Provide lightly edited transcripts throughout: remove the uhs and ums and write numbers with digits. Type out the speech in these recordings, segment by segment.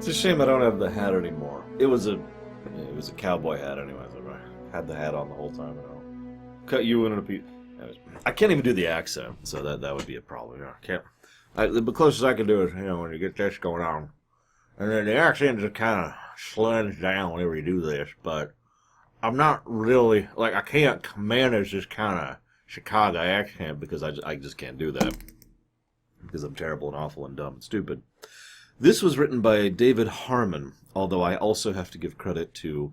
It's a shame I don't have the hat anymore. It was a cowboy hat anyways. I had the hat on the whole time. Cut you in a piece. I can't even do the accent, so that would be a problem. Yeah, I can't. The closest I can do is, when you get this going on. And then the accent just kind of slends down whenever you do this, but I'm not really, I can't manage this kind of Chicago accent because I just can't do that. Because I'm terrible and awful and dumb and stupid. This was written by David Harmon, although I also have to give credit to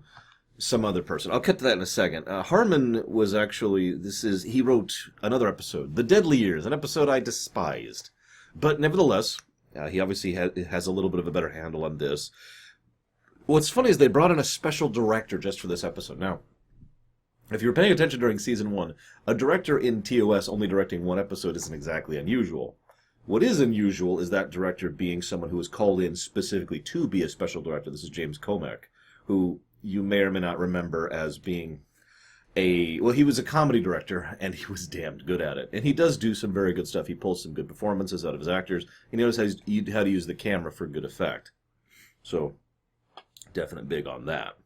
some other person. I'll cut to that in a second. Harmon was actually, he wrote another episode, The Deadly Years, an episode I despised. But nevertheless, he obviously has a little bit of a better handle on this. What's funny is they brought in a special director just for this episode. Now, if you were paying attention during Season 1, a director in TOS only directing one episode isn't exactly unusual. What is unusual is that director being someone who was called in specifically to be a special director. This is James Komack, who you may or may not remember as being he was a comedy director, and he was damned good at it. And he does do some very good stuff. He pulls some good performances out of his actors. He knows how to use the camera for good effect. So, definite big on that.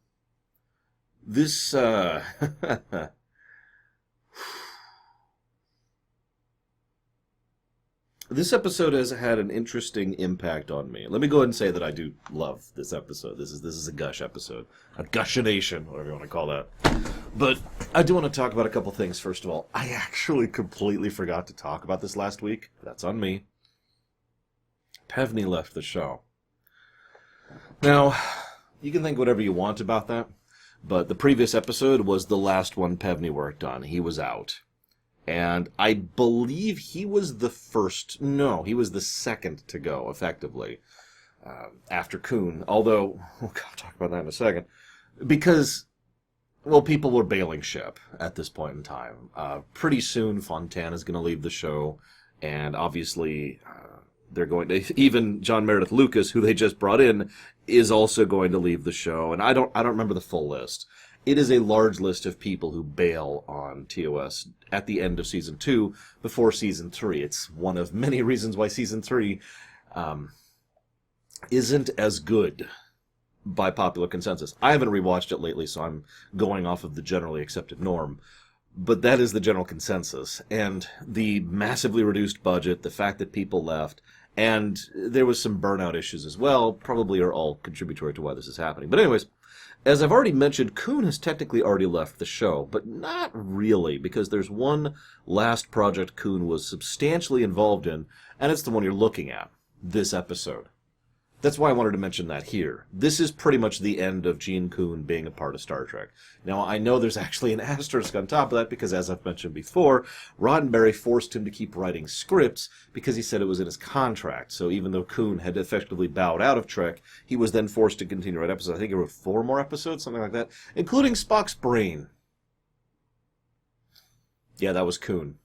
This, This episode has had an interesting impact on me. Let me go ahead and say that I do love this episode. This is a gush episode. A gushination, whatever you want to call that. But I do want to talk about a couple things, first of all. I actually completely forgot to talk about this last week. That's on me. Pevney left the show. Now, you can think whatever you want about that, but the previous episode was the last one Pevney worked on. He was out. And I believe he was the second to go, effectively, after Kuhn. Although, I'll talk about that in a second. Because, people were bailing ship at this point in time. Pretty soon, Fontana's going to leave the show, and obviously, they're going to, even John Meredith Lucas, who they just brought in, is also going to leave the show. And I don't remember the full list. It is a large list of people who bail on TOS at the end of Season 2 before Season 3. It's one of many reasons why Season 3 isn't as good by popular consensus. I haven't rewatched it lately, so I'm going off of the generally accepted norm. But that is the general consensus. And the massively reduced budget, the fact that people left, and there was some burnout issues as well, probably are all contributory to why this is happening. But anyways, as I've already mentioned, Kuhn has technically already left the show, but not really, because there's one last project Kuhn was substantially involved in, and it's the one you're looking at, this episode. That's why I wanted to mention that here. This is pretty much the end of Gene Kuhn being a part of Star Trek. Now, I know there's actually an asterisk on top of that, because as I've mentioned before, Roddenberry forced him to keep writing scripts because he said it was in his contract. So even though Kuhn had effectively bowed out of Trek, he was then forced to continue to write episodes. I think he wrote 4 more episodes, something like that, including Spock's brain. Yeah, that was Kuhn.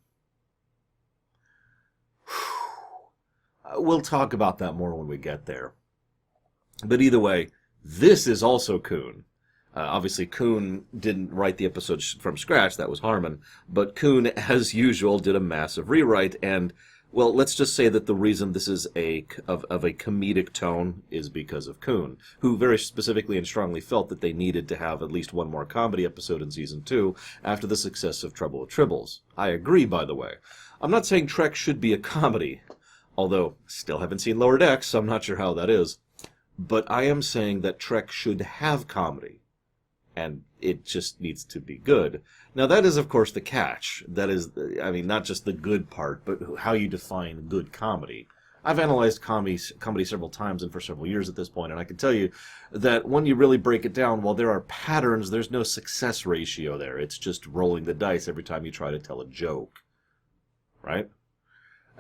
We'll talk about that more when we get there. But either way, this is also Kuhn. Obviously, Kuhn didn't write the episodes from scratch. That was Harmon. But Kuhn, as usual, did a massive rewrite. And, let's just say that the reason this is of a comedic tone is because of Kuhn, who very specifically and strongly felt that they needed to have at least one more comedy episode in Season 2 after the success of Trouble with Tribbles. I agree, by the way. I'm not saying Trek should be a comedy, although still haven't seen Lower Decks, so I'm not sure how that is. But I am saying that Trek should have comedy, and it just needs to be good. Now, that is, of course, the catch. That is, not just the good part, but how you define good comedy. I've analyzed comedy several times and for several years at this point, and I can tell you that when you really break it down, while there are patterns, there's no success ratio there. It's just rolling the dice every time you try to tell a joke, right?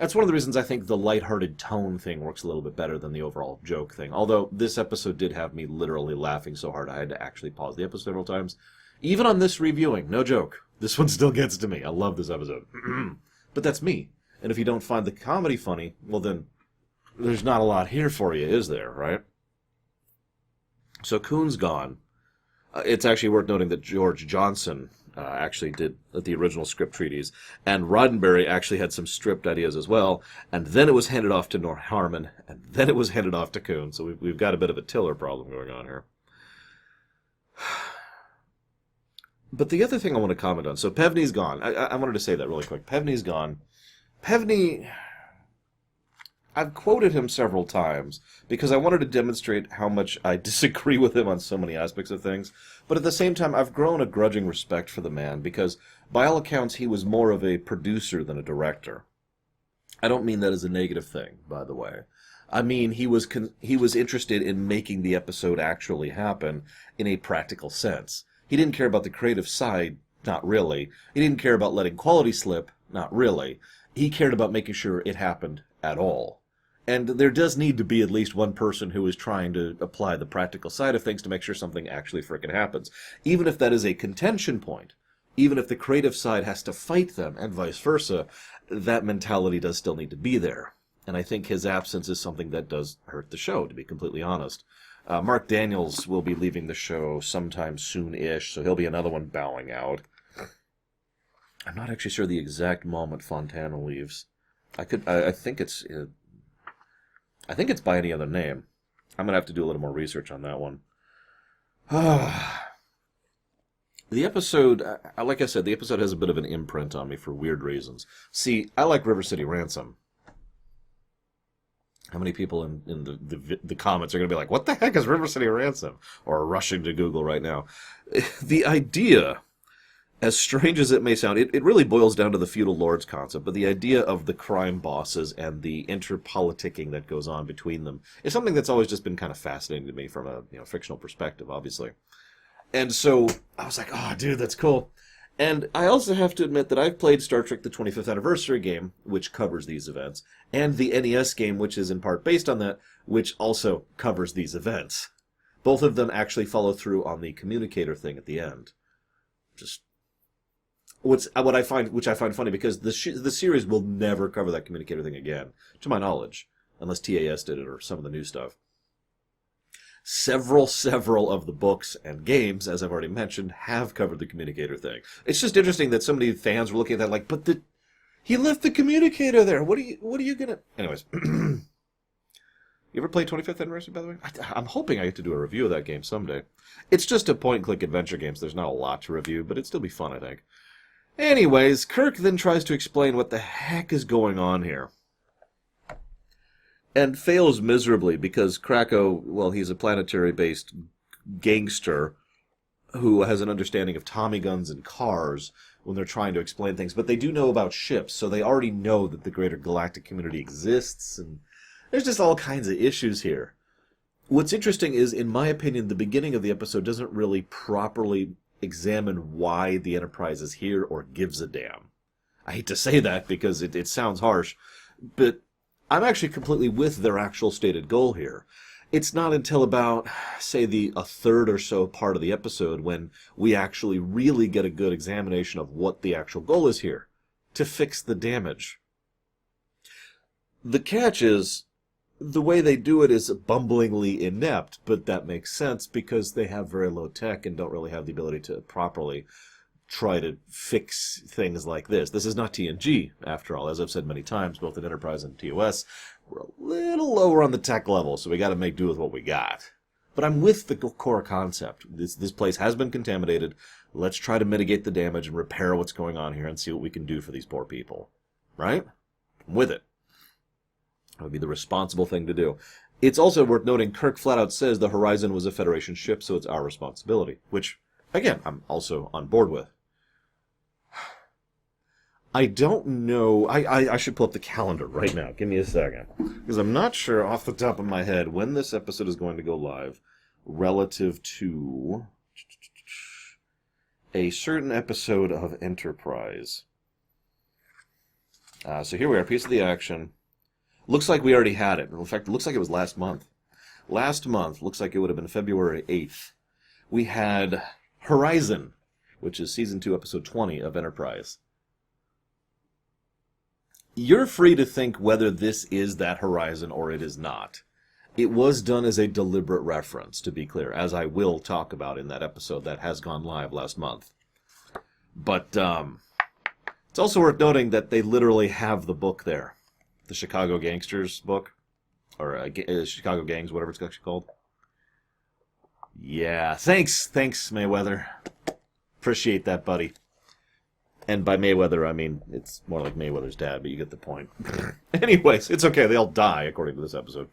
That's one of the reasons I think the lighthearted tone thing works a little bit better than the overall joke thing. Although this episode did have me literally laughing so hard I had to actually pause the episode several times. Even on this reviewing, no joke. This one still gets to me. I love this episode. But that's me. And if you don't find the comedy funny, well then, there's not a lot here for you, is there, right? So Kuhn's gone. It's actually worth noting that George Johnson actually did the original script treatise, and Roddenberry actually had some script ideas as well, and then it was handed off to Harmon, and then it was handed off to Kuhn, so we've got a bit of a Tiller problem going on here. But the other thing I want to comment on, so Pevney's gone. I wanted to say that really quick. Pevney's gone. Pevney, I've quoted him several times because I wanted to demonstrate how much I disagree with him on so many aspects of things. But at the same time, I've grown a grudging respect for the man because, by all accounts, he was more of a producer than a director. I don't mean that as a negative thing, by the way. I mean, he was interested in making the episode actually happen in a practical sense. He didn't care about the creative side, not really. He didn't care about letting quality slip, not really. He cared about making sure it happened at all. And there does need to be at least one person who is trying to apply the practical side of things to make sure something actually frickin' happens. Even if that is a contention point, even if the creative side has to fight them, and vice versa, that mentality does still need to be there. And I think his absence is something that does hurt the show, to be completely honest. Mark Daniels will be leaving the show sometime soon-ish, so he'll be another one bowing out. I'm not actually sure the exact moment Fontana leaves. I think it's by any other name. I'm gonna have to do a little more research on that one. The episode, like I said, the episode has a bit of an imprint on me for weird reasons. See, I like River City Ransom. How many people in the comments are going to be like, what the heck is River City Ransom? Or rushing to Google right now. The idea, as strange as it may sound, it really boils down to the feudal lords concept, but the idea of the crime bosses and the interpoliticking that goes on between them is something that's always just been kind of fascinating to me from a fictional perspective, obviously. And so I was like, oh, dude, that's cool. And I also have to admit that I've played Star Trek the 25th Anniversary game, which covers these events, and the NES game, which is in part based on that, which also covers these events. Both of them actually follow through on the communicator thing at the end. Just which I find funny, because the series will never cover that communicator thing again, to my knowledge, unless TAS did it or some of the new stuff. Several of the books and games, as I've already mentioned, have covered the communicator thing. It's just interesting that so many fans were looking at that like, but he left the communicator there. What are you gonna? Anyways, you ever played 25th Anniversary, by the way? I'm hoping I get to do a review of that game someday. It's just a point-and-click adventure game, so there's not a lot to review, but it'd still be fun, I think. Anyways, Kirk then tries to explain what the heck is going on here. And fails miserably because Krakow, well, he's a planetary-based gangster who has an understanding of Tommy guns and cars when they're trying to explain things. But they do know about ships, so they already know that the greater galactic community exists, and there's just all kinds of issues here. What's interesting is, in my opinion, the beginning of the episode doesn't really properly examine why the Enterprise is here or gives a damn. I hate to say that because it sounds harsh, but I'm actually completely with their actual stated goal here. It's not until about, say, a third or so part of the episode when we actually really get a good examination of what the actual goal is here, to fix the damage. The catch is, the way they do it is bumblingly inept, but that makes sense because they have very low tech and don't really have the ability to properly try to fix things like this. This is not TNG, after all. As I've said many times, both at Enterprise and TOS, we're a little lower on the tech level, so we got to make do with what we got. But I'm with the core concept. This place has been contaminated. Let's try to mitigate the damage and repair what's going on here and see what we can do for these poor people. Right? I'm with it. That would be the responsible thing to do. It's also worth noting Kirk flat out says the Horizon was a Federation ship, so it's our responsibility. Which, again, I'm also on board with. I don't know. I should pull up the calendar right now. Give me a second. Because I'm not sure off the top of my head when this episode is going to go live relative to a certain episode of Enterprise. So here we are, piece of the action. Looks like we already had it. In fact, it looks like it was last month. Last month, looks like it would have been February 8th. We had Horizon, which is Season 2, Episode 20 of Enterprise. You're free to think whether this is that Horizon or it is not. It was done as a deliberate reference, to be clear, as I will talk about in that episode that has gone live last month. But it's also worth noting that they literally have the book there. The Chicago Gangsters book. Or Chicago Gangs, whatever it's actually called. Yeah, thanks, Mayweather. Appreciate that, buddy. And by Mayweather, I mean, it's more like Mayweather's dad, but you get the point. Anyways, it's okay. They all die, according to this episode.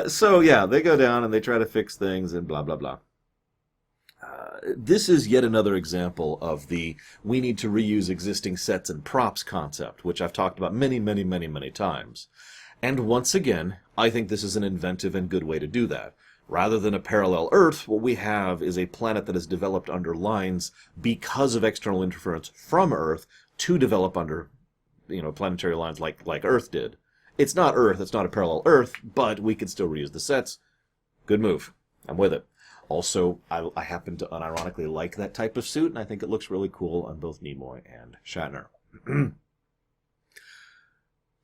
So, yeah, they go down and they try to fix things and blah, blah, blah. This is yet another example of the we need to reuse existing sets and props concept, which I've talked about many, many, many, many times. And once again, I think this is an inventive and good way to do that. Rather than a parallel Earth, what we have is a planet that is developed under lines because of external interference from Earth to develop under, planetary lines like Earth did. It's not Earth, it's not a parallel Earth, but we can still reuse the sets. Good move. I'm with it. Also, I happen to unironically like that type of suit, and I think it looks really cool on both Nimoy and Shatner.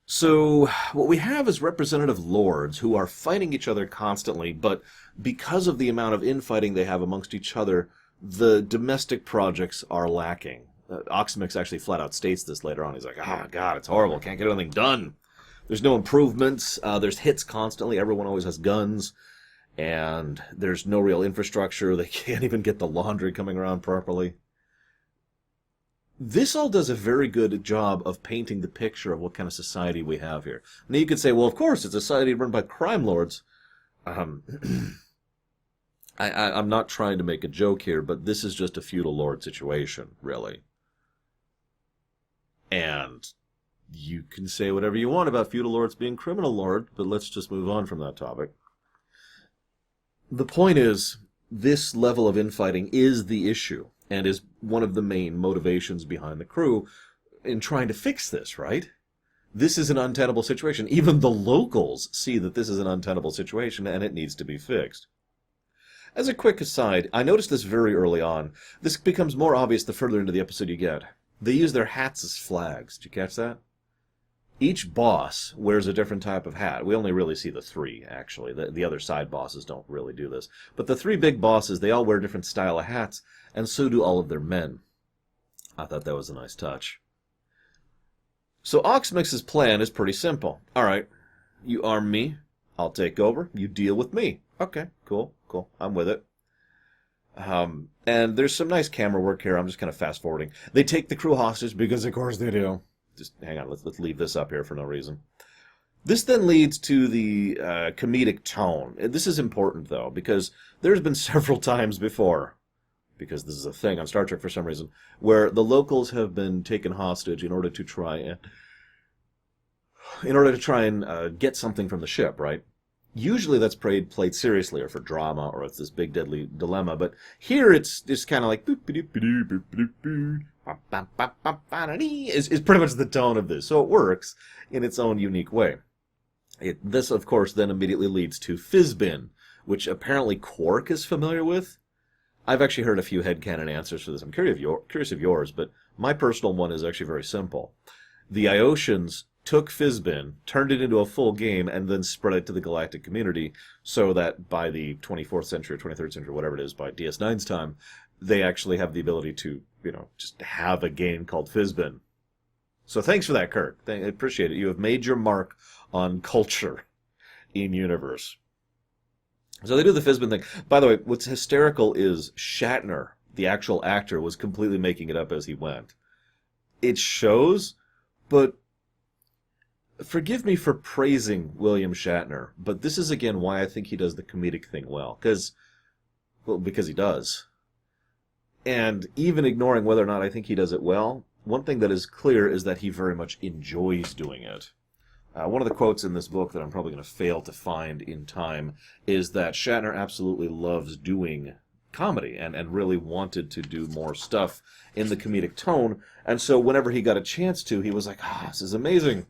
So, what we have is representative lords who are fighting each other constantly, but because of the amount of infighting they have amongst each other, the domestic projects are lacking. Oxmix actually flat out states this later on. He's like, God, it's horrible. Can't get anything done. There's no improvements. There's hits constantly. Everyone always has guns. And there's no real infrastructure. They can't even get the laundry coming around properly. This all does a very good job of painting the picture of what kind of society we have here. Now you could say, well, of course, it's a society run by crime lords. I'm not trying to make a joke here, but this is just a feudal lord situation, really. And you can say whatever you want about feudal lords being criminal lords, but let's just move on from that topic. The point is, this level of infighting is the issue, and is one of the main motivations behind the crew in trying to fix this, right? This is an untenable situation. Even the locals see that this is an untenable situation, and it needs to be fixed. As a quick aside, I noticed this very early on. This becomes more obvious the further into the episode you get. They use their hats as flags. Did you catch that? Each boss wears a different type of hat. We only really see the three, actually. The other side bosses don't really do this. But the three big bosses, they all wear a different style of hats, and so do all of their men. I thought that was a nice touch. So Oxmix's plan is pretty simple. All right, you arm me, I'll take over, you deal with me. Okay, cool, I'm with it. And there's some nice camera work here. I'm just kind of fast-forwarding. They take the crew hostage, because of course they do. Just hang on, let's leave this up here for no reason. This then leads to the comedic tone. This is important, though, because there's been several times before, because this is a thing on Star Trek for some reason, where the locals have been taken hostage in order to try and get something from the ship, right? Usually that's played seriously, or for drama, or it's this big deadly dilemma. But here it's just kind of like is pretty much the tone of this. So it works in its own unique way. This, of course, then immediately leads to Fizbin, which apparently Quark is familiar with. I've actually heard a few headcanon answers for this. I'm curious of yours, but my personal one is actually very simple. The Iosians took Fizbin, turned it into a full game, and then spread it to the galactic community so that by the 24th century, or 23rd century, whatever it is, by DS9's time, they actually have the ability to, just have a game called Fizbin. So thanks for that, Kirk. I appreciate it. You have made your mark on culture in universe. So they do the Fizbin thing. By the way, what's hysterical is Shatner, the actual actor, was completely making it up as he went. It shows, but forgive me for praising William Shatner, but this is again why I think he does the comedic thing well. Because he does. And even ignoring whether or not I think he does it well, one thing that is clear is that he very much enjoys doing it. One of the quotes in this book that I'm probably going to fail to find in time is that Shatner absolutely loves doing comedy and really wanted to do more stuff in the comedic tone. And so whenever he got a chance to, he was like, this is amazing.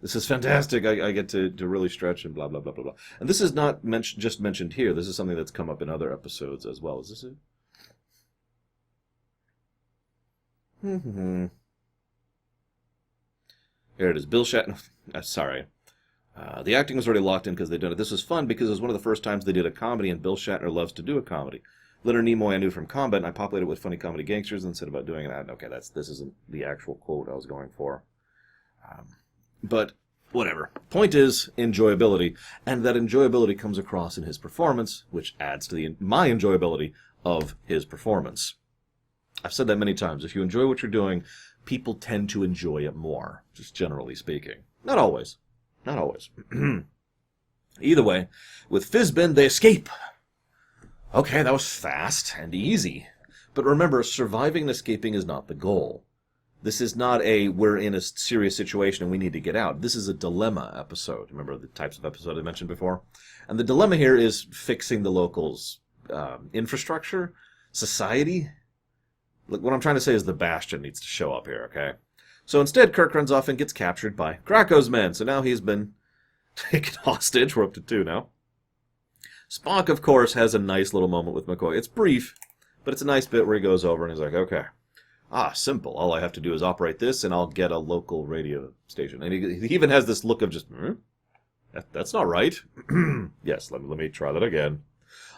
This is fantastic. I get to really stretch and blah, blah, blah, blah, blah. And this is not just mentioned here. This is something that's come up in other episodes as well. Is this it? Here it is. Bill Shatner. Sorry. The acting was already locked in because they'd done it. This was fun because it was one of the first times they did a comedy, and Bill Shatner loves to do a comedy. Leonard Nimoy I knew from combat, and I populated with funny comedy gangsters and said about doing that. Okay, this isn't the actual quote I was going for. But whatever. Point is enjoyability, and that enjoyability comes across in his performance, which adds to my enjoyability of his performance. I've said that many times. If you enjoy what you're doing, people tend to enjoy it more, just generally speaking. Not always. Not always. Either way, with Fizbin, they escape. Okay, that was fast and easy. But remember, surviving and escaping is not the goal. This is not we're in a serious situation and we need to get out. This is a dilemma episode. Remember the types of episode I mentioned before? And the dilemma here is fixing the locals' infrastructure, society. Look, what I'm trying to say is the Bastion needs to show up here, okay? So instead, Kirk runs off and gets captured by Krako's men. So now he's been taken hostage. We're up to 2 now. Spock, of course, has a nice little moment with McCoy. It's brief, but it's a nice bit where he goes over and he's like, okay. Simple. All I have to do is operate this, and I'll get a local radio station. And he even has this look of just, that's not right. Yes, let me try that again.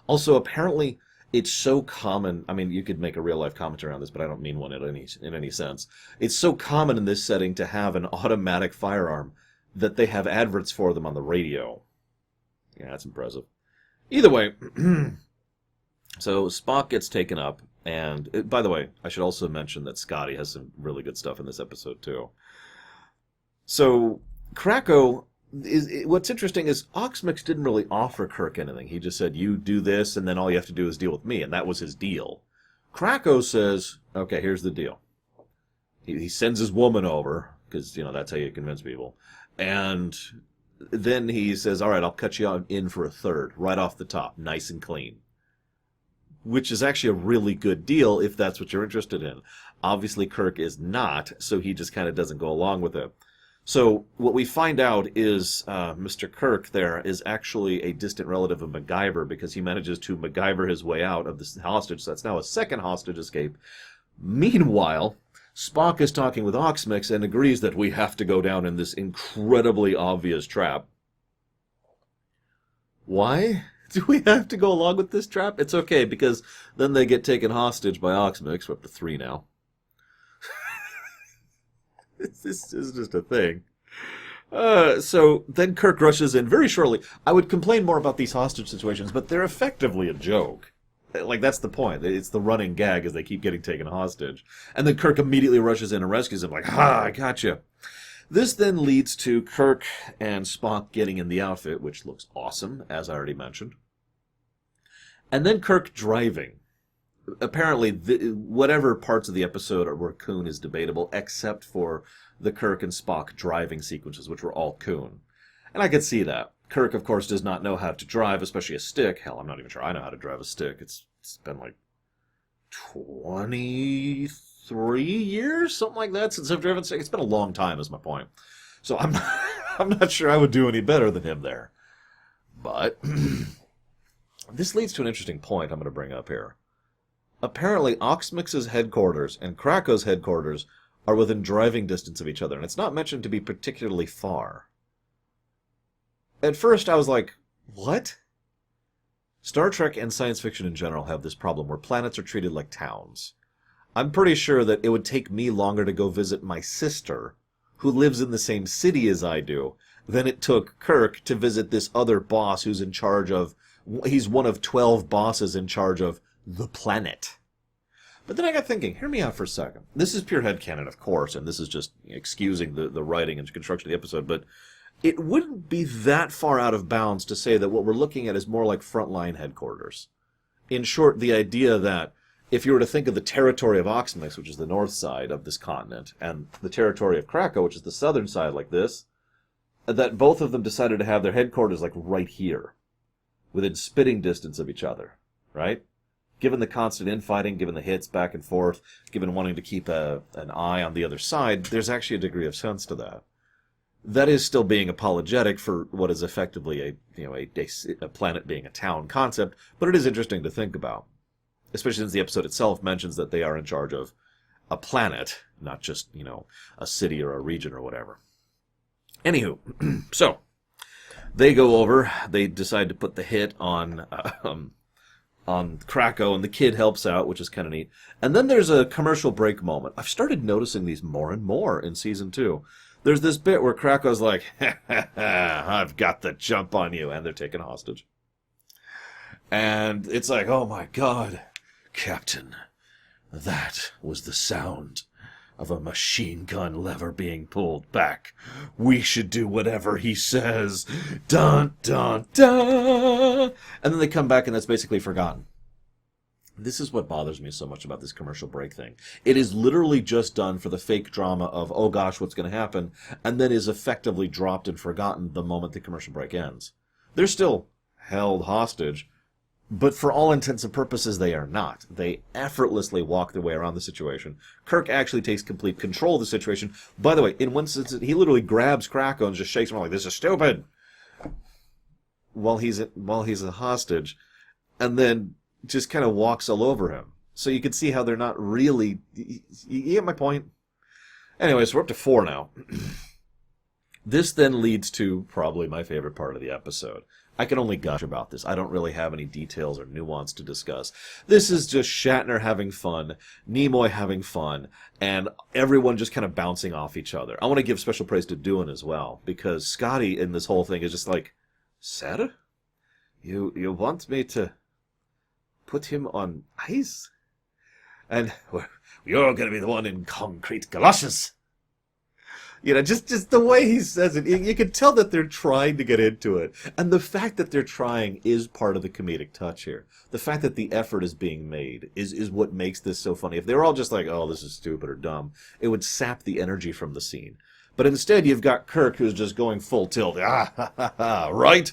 Also, apparently, it's so common. I mean, you could make a real-life commentary on this, but I don't mean one in any sense. It's so common in this setting to have an automatic firearm that they have adverts for them on the radio. Yeah, that's impressive. Either way, so Spock gets taken up. And, by the way, I should also mention that Scotty has some really good stuff in this episode, too. So, Krako, what's interesting is Oxmix didn't really offer Kirk anything. He just said, you do this, and then all you have to do is deal with me. And that was his deal. Krako says, okay, here's the deal. He sends his woman over, because, that's how you convince people. And then he says, all right, I'll cut you in for a third, right off the top, nice and clean. Which is actually a really good deal if that's what you're interested in. Obviously, Kirk is not, so he just kind of doesn't go along with it. So what we find out is Mr. Kirk there is actually a distant relative of MacGyver because he manages to MacGyver his way out of this hostage. So that's now a second hostage escape. Meanwhile, Spock is talking with Oxmix and agrees that we have to go down in this incredibly obvious trap. Why? Do we have to go along with this trap? It's okay, because then they get taken hostage by Oxmix. We're up to 3 now. This is just a thing. So then Kirk rushes in very shortly. I would complain more about these hostage situations, but they're effectively a joke. Like, that's the point. It's the running gag as they keep getting taken hostage. And then Kirk immediately rushes in and rescues him, like, I gotcha. This then leads to Kirk and Spock getting in the outfit, which looks awesome, as I already mentioned. And then Kirk driving. Apparently, whatever parts of the episode were Coon is debatable, except for the Kirk and Spock driving sequences, which were all Coon. And I could see that. Kirk, of course, does not know how to drive, especially a stick. Hell, I'm not even sure I know how to drive a stick. It's been like 23 years, something like that, since I've driven a stick. It's been a long time, is my point. So I'm not sure I would do any better than him there. But this leads to an interesting point I'm going to bring up here. Apparently, Oxmix's headquarters and Krako's headquarters are within driving distance of each other, and it's not mentioned to be particularly far. At first, I was like, what? Star Trek and science fiction in general have this problem where planets are treated like towns. I'm pretty sure that it would take me longer to go visit my sister, who lives in the same city as I do, than it took Kirk to visit this other boss who's in charge of... He's one of 12 bosses in charge of the planet. But then I got thinking, hear me out for a second. This is pure headcanon, of course, and this is just excusing the writing and construction of the episode, but it wouldn't be that far out of bounds to say that what we're looking at is more like frontline headquarters. In short, the idea that if you were to think of the territory of Oxmix, which is the north side of this continent, and the territory of Krako, which is the southern side like this, that both of them decided to have their headquarters like right here, within spitting distance of each other, right? Given the constant infighting, given the hits back and forth, given wanting to keep an eye on the other side, there's actually a degree of sense to that. That is still being apologetic for what is effectively a planet being a town concept, but it is interesting to think about. Especially since the episode itself mentions that they are in charge of a planet, not just, a city or a region or whatever. Anywho, so, they go over, they decide to put the hit on on Krakow, and the kid helps out, which is kind of neat. And then there's a commercial break moment. I've started noticing these more and more in Season 2. There's this bit where Krakow's like, ha ha ha, I've got the jump on you, and they're taken hostage. And it's like, oh my god, Captain, that was the sound of a machine gun lever being pulled back. We should do whatever he says. Dun, dun, dun. And then they come back and that's basically forgotten. This is what bothers me so much about this commercial break thing. It is literally just done for the fake drama of, oh gosh, what's going to happen, and then is effectively dropped and forgotten the moment the commercial break ends. They're still held hostage, but for all intents and purposes, they are not. They effortlessly walk their way around the situation. Kirk actually takes complete control of the situation. By the way, in one instance, he literally grabs Krakow and just shakes him like, this is stupid! While he's a hostage, and then just kind of walks all over him. So you can see how they're not really... You get my point? Anyway, so we're up to 4 now. This then leads to probably my favorite part of the episode. I can only gush about this. I don't really have any details or nuance to discuss. This is just Shatner having fun, Nimoy having fun, and everyone just kind of bouncing off each other. I want to give special praise to Doohan as well, because Scotty in this whole thing is just like, Sir? You want me to put him on ice? And you're going to be the one in concrete galoshes. You know, just the way he says it, you can tell that they're trying to get into it. And the fact that they're trying is part of the comedic touch here. The fact that the effort is being made is what makes this so funny. If they were all just like, oh, this is stupid or dumb, it would sap the energy from the scene. But instead, you've got Kirk who's just going full tilt. Ah, ha, ha, ha, right?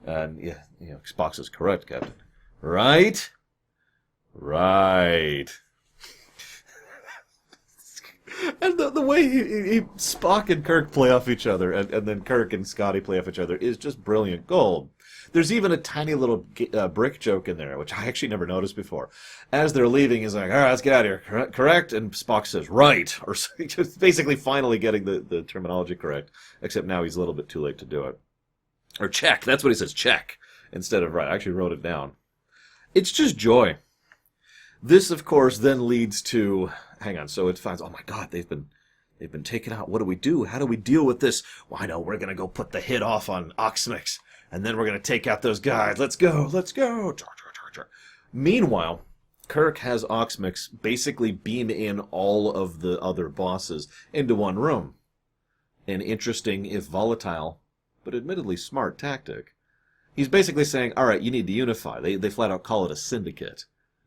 And, yeah, Spock is correct, Captain. Right? Right. And the way Spock and Kirk play off each other, and then Kirk and Scotty play off each other, is just brilliant gold. There's even a tiny little brick joke in there, which I actually never noticed before. As they're leaving, he's like, all right, let's get out of here. Correct? And Spock says, right. Or just basically finally getting the terminology correct, except now he's a little bit too late to do it. Or check. That's what he says, check, instead of right. I actually wrote it down. It's just joy. This, of course, then leads to... Hang on, so it finds, oh my god, they've been taken out. What do we do? How do we deal with this? Well, I know, we're going to go put the hit off on Oxmix, and then we're going to take out those guys. Let's go. Meanwhile, Kirk has Oxmix basically beam in all of the other bosses into one room. An interesting, if volatile, but admittedly smart tactic. He's basically saying, all right, you need to unify. They flat out call it a syndicate.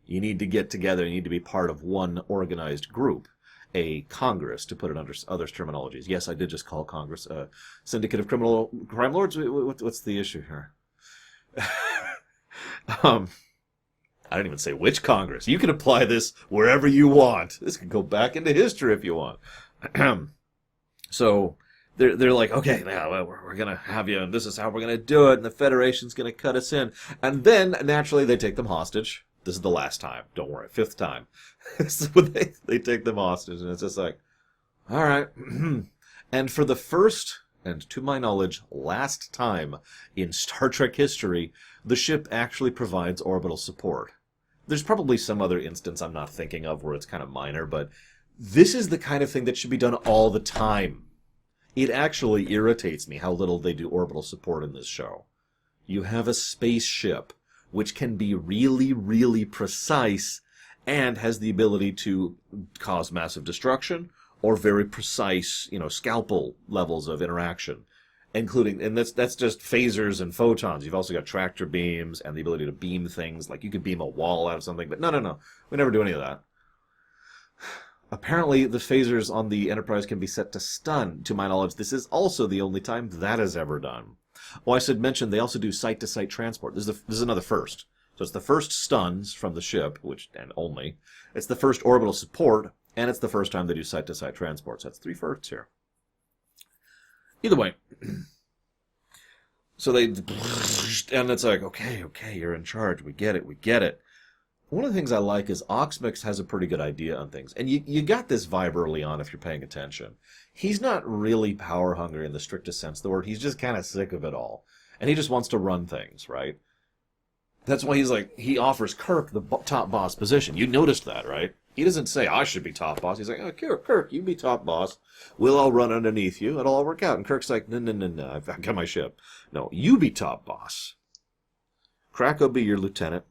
You need to get together. You need to be part of one organized group, a Congress, to put it under others' terminologies. Yes, I did just call Congress a syndicate of crime lords. What's the issue here? I didn't even say which Congress. You can apply this wherever you want. This can go back into history if you want. So they're like, okay, now we're going to have you, and this is how we're going to do it, and the Federation's going to cut us in. And then, naturally, they take them hostage. This is the last time. Don't worry. 5th time. So they take them hostage, and it's just like, all right. And for the first, and to my knowledge, last time in Star Trek history, the ship actually provides orbital support. There's probably some other instance I'm not thinking of where it's kind of minor, but this is the kind of thing that should be done all the time. It actually irritates me how little they do orbital support in this show. You have a spaceship which can be really, really precise and has the ability to cause massive destruction or very precise, scalpel levels of interaction, including, and that's just phasers and photons. You've also got tractor beams and the ability to beam things, like you could beam a wall out of something, but no. We never do any of that. Apparently, the phasers on the Enterprise can be set to stun. To my knowledge, this is also the only time that is ever done. Oh, I should mention they also do site-to-site transport. This is another first. So it's the first stuns from the ship, and only. It's the first orbital support, and it's the first time they do site-to-site transport. So that's 3 firsts here. Either way. So and it's like, okay, you're in charge. We get it. One of the things I like is Oxmix has a pretty good idea on things. And you got this vibe early on if you're paying attention. He's not really power hungry in the strictest sense of the word. He's just kind of sick of it all. And he just wants to run things, right? That's why he offers Kirk the top boss position. You noticed that, right? He doesn't say, I should be top boss. He's like, oh, Kirk, you be top boss. We'll all run underneath you. It'll all work out. And Kirk's like, no, I've got my ship. No, you be top boss. Crack will be your lieutenant.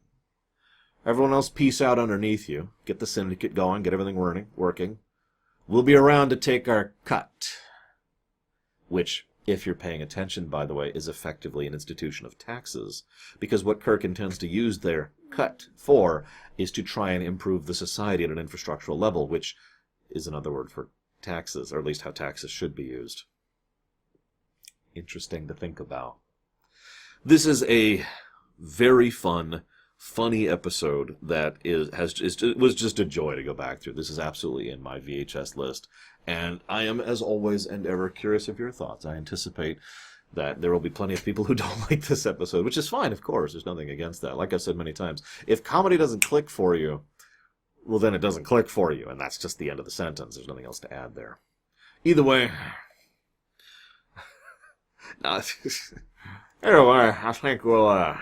Everyone else peace out underneath you. Get the syndicate going. Get everything working. We'll be around to take our cut. Which, if you're paying attention, by the way, is effectively an institution of taxes. Because what Kirk intends to use their cut for is to try and improve the society at an infrastructural level, which is another word for taxes, or at least how taxes should be used. Interesting to think about. This is a very funny episode that was just a joy to go back through. This is absolutely in my VHS list, and I am, as always and ever, curious of your thoughts. I anticipate that there will be plenty of people who don't like this episode, which is fine, of course. There's nothing against that. Like I've said many times, if comedy doesn't click for you, well, then it doesn't click for you, and that's just the end of the sentence. There's nothing else to add there. Either way, anyway, I think we'll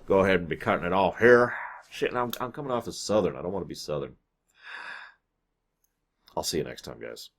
go ahead and be cutting it off here. Shit, I'm coming off as Southern. I don't want to be Southern. I'll see you next time, guys.